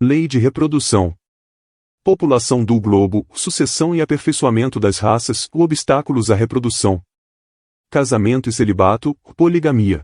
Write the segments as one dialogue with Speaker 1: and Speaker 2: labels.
Speaker 1: Lei de reprodução. População do globo, sucessão e aperfeiçoamento das raças, obstáculos à reprodução. Casamento e celibato, poligamia.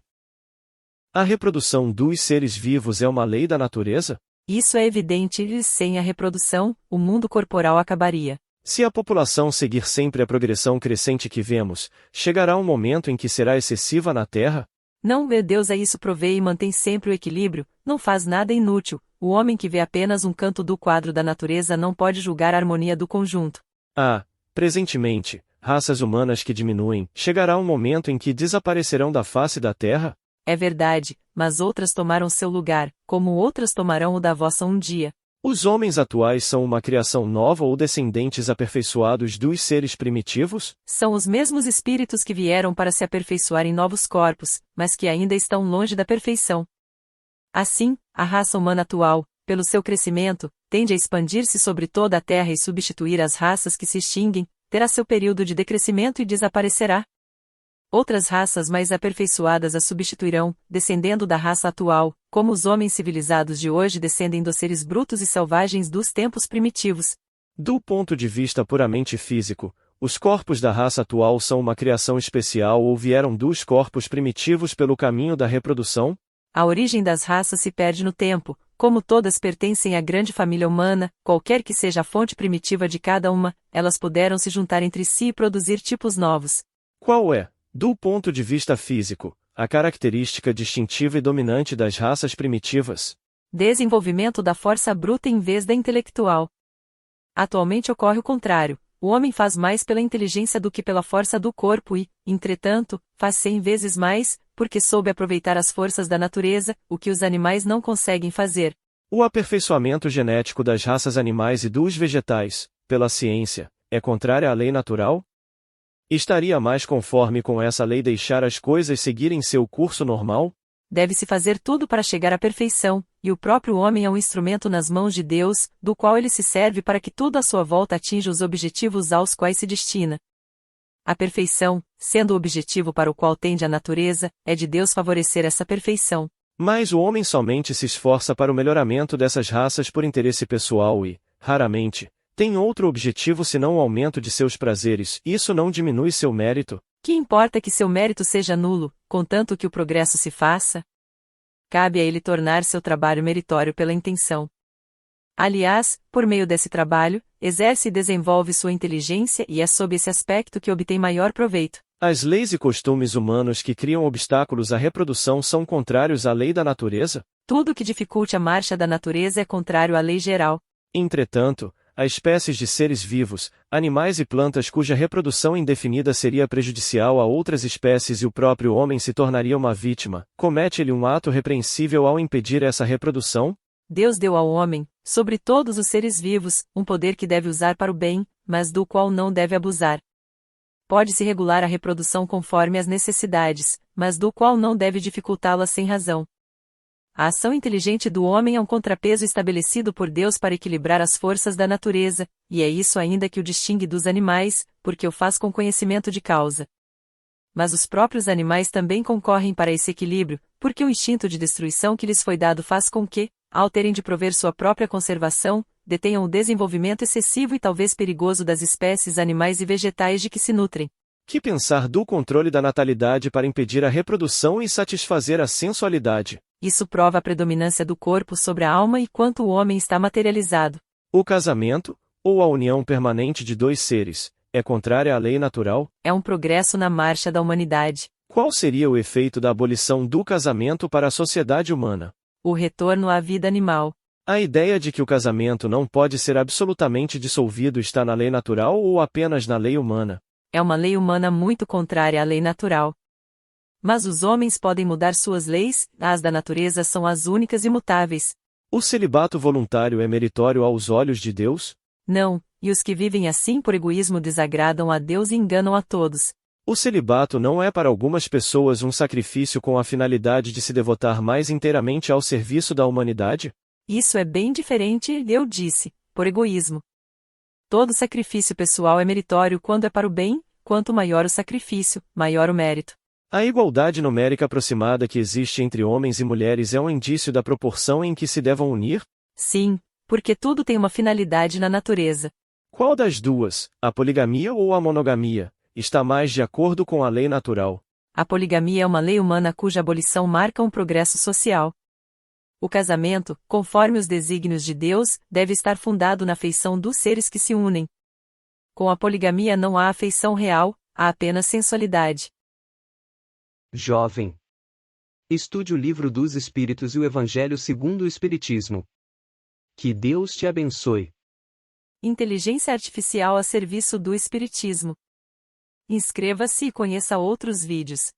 Speaker 2: A reprodução dos seres vivos é uma lei da natureza?
Speaker 3: Isso é evidente e, sem a reprodução, o mundo corporal acabaria.
Speaker 2: Se a população seguir sempre a progressão crescente que vemos, chegará um momento em que será excessiva na Terra?
Speaker 3: Não, meu Deus, a isso provê e mantém sempre o equilíbrio, não faz nada inútil. O homem que vê apenas um canto do quadro da natureza não pode julgar a harmonia do conjunto.
Speaker 2: Presentemente, raças humanas que diminuem, chegará um momento em que desaparecerão da face da Terra?
Speaker 3: É verdade, mas outras tomaram seu lugar, como outras tomarão o da vossa um dia.
Speaker 2: Os homens atuais são uma criação nova ou descendentes aperfeiçoados dos seres primitivos?
Speaker 3: São os mesmos espíritos que vieram para se aperfeiçoar em novos corpos, mas que ainda estão longe da perfeição. Assim, a raça humana atual, pelo seu crescimento, tende a expandir-se sobre toda a Terra e substituir as raças que se extinguem, terá seu período de decrescimento e desaparecerá. Outras raças mais aperfeiçoadas a substituirão, descendendo da raça atual, como os homens civilizados de hoje descendem dos seres brutos e selvagens dos tempos primitivos.
Speaker 2: Do ponto de vista puramente físico, os corpos da raça atual são uma criação especial ou vieram dos corpos primitivos pelo caminho da reprodução?
Speaker 3: A origem das raças se perde no tempo, como todas pertencem à grande família humana, qualquer que seja a fonte primitiva de cada uma, elas puderam se juntar entre si e produzir tipos novos.
Speaker 2: Qual é, do ponto de vista físico, a característica distintiva e dominante das raças primitivas?
Speaker 3: Desenvolvimento da força bruta em vez da intelectual. Atualmente ocorre o contrário. O homem faz mais pela inteligência do que pela força do corpo e, entretanto, faz 100 vezes mais, porque soube aproveitar as forças da natureza, o que os animais não conseguem fazer.
Speaker 2: O aperfeiçoamento genético das raças animais e dos vegetais, pela ciência, é contrário à lei natural? Estaria mais conforme com essa lei deixar as coisas seguirem seu curso normal?
Speaker 3: Deve-se fazer tudo para chegar à perfeição, e o próprio homem é um instrumento nas mãos de Deus, do qual ele se serve para que tudo à sua volta atinja os objetivos aos quais se destina. A perfeição, sendo o objetivo para o qual tende a natureza, é de Deus favorecer essa perfeição.
Speaker 2: Mas o homem somente se esforça para o melhoramento dessas raças por interesse pessoal e, raramente, tem outro objetivo senão o aumento de seus prazeres. Isso não diminui seu mérito?
Speaker 3: Que importa que seu mérito seja nulo, contanto que o progresso se faça? Cabe a ele tornar seu trabalho meritório pela intenção. Aliás, por meio desse trabalho, exerce e desenvolve sua inteligência e é sob esse aspecto que obtém maior proveito.
Speaker 2: As leis e costumes humanos que criam obstáculos à reprodução são contrários à lei da natureza?
Speaker 3: Tudo que dificulte a marcha da natureza é contrário à lei geral.
Speaker 2: Entretanto, há espécies de seres vivos, animais e plantas cuja reprodução indefinida seria prejudicial a outras espécies e o próprio homem se tornaria uma vítima. Comete ele um ato repreensível ao impedir essa reprodução?
Speaker 3: Deus deu ao homem, sobre todos os seres vivos, um poder que deve usar para o bem, mas do qual não deve abusar. Pode-se regular a reprodução conforme as necessidades, mas do qual não deve dificultá-la sem razão. A ação inteligente do homem é um contrapeso estabelecido por Deus para equilibrar as forças da natureza, e é isso ainda que o distingue dos animais, porque o faz com conhecimento de causa. Mas os próprios animais também concorrem para esse equilíbrio, porque o instinto de destruição que lhes foi dado faz com que, ao terem de prover sua própria conservação, detenham o desenvolvimento excessivo e talvez perigoso das espécies animais e vegetais de que se nutrem.
Speaker 2: Que pensar do controle da natalidade para impedir a reprodução e satisfazer a sensualidade?
Speaker 3: Isso prova a predominância do corpo sobre a alma e quanto o homem está materializado.
Speaker 2: O casamento, ou a união permanente de dois seres, é contrária à lei natural?
Speaker 3: É um progresso na marcha da humanidade.
Speaker 2: Qual seria o efeito da abolição do casamento para a sociedade humana?
Speaker 3: O retorno à vida animal.
Speaker 2: A ideia de que o casamento não pode ser absolutamente dissolvido está na lei natural ou apenas na lei humana?
Speaker 3: É uma lei humana muito contrária à lei natural. Mas os homens podem mudar suas leis, as da natureza são as únicas imutáveis.
Speaker 2: O celibato voluntário é meritório aos olhos de Deus?
Speaker 3: Não, e os que vivem assim por egoísmo desagradam a Deus e enganam a todos.
Speaker 2: O celibato não é para algumas pessoas um sacrifício com a finalidade de se devotar mais inteiramente ao serviço da humanidade?
Speaker 3: Isso é bem diferente, eu disse, por egoísmo. Todo sacrifício pessoal é meritório quando é para o bem, quanto maior o sacrifício, maior o mérito.
Speaker 2: A igualdade numérica aproximada que existe entre homens e mulheres é um indício da proporção em que se devam unir?
Speaker 3: Sim, Porque tudo tem uma finalidade na natureza.
Speaker 2: Qual das duas, a poligamia ou a monogamia, está mais de acordo com a lei natural?
Speaker 3: A poligamia é uma lei humana cuja abolição marca um progresso social. O casamento, conforme os desígnios de Deus, deve estar fundado na afeição dos seres que se unem. Com a poligamia não há afeição real, há apenas sensualidade.
Speaker 4: Jovem. Estude o Livro dos Espíritos e o Evangelho segundo o Espiritismo. Que Deus te abençoe.
Speaker 3: Inteligência artificial a serviço do Espiritismo. Inscreva-se e conheça outros vídeos.